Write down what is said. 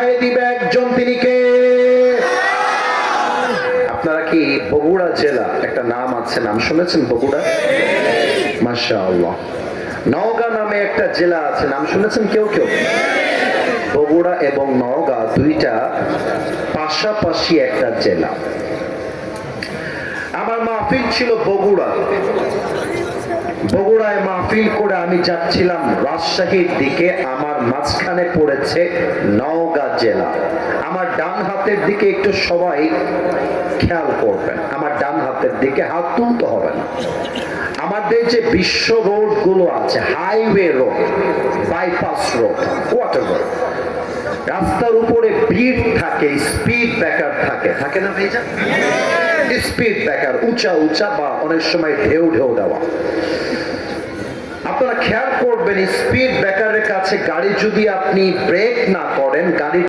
উঠায় দিবে একজন, তিনি কে? আপনারা কি বগুড়া জেলা একটা নাম আছে, নাম শুনেছেন বগুড়া? মাশাআল্লাহ। নওগাঁ নামে একটা জেলা আছে, নাম শুনেছেন কেউ কেউ? বগুড়া এবং নওগাঁ দুইটা পাশাপাশি একটা জেলা। আমার মাহফিল ছিল বগুড়া। বগুড়ায় মাহফিল করে আমি যাচ্ছিলাম রাজশাহীর দিকে, আমার মাঝখানে পড়েছে নওগাঁ জেলা। আমার ডান হাতের দিকে একটু সবাই খেয়াল করবেন, আমার ডান হাতের দিকে হাত তুলতে হবে না। আমাদের যে বিশ্ব রোড গুলো আছে, highway road, bypass road, whatever, রাস্তার উপরে ভিড় থাকে, স্পিড ব্রেকার থাকে, থাকে না ভাইজান? স্পিড ব্রেকার উঁচা উঁচা বা অনেক সময় ঢেউ ঢেউ দেওয়া। আপনারা খেয়াল করবেন, স্পিড ব্রেকারের কাছে গাড়ি যদি আপনি ব্রেক না করেন, গাড়ি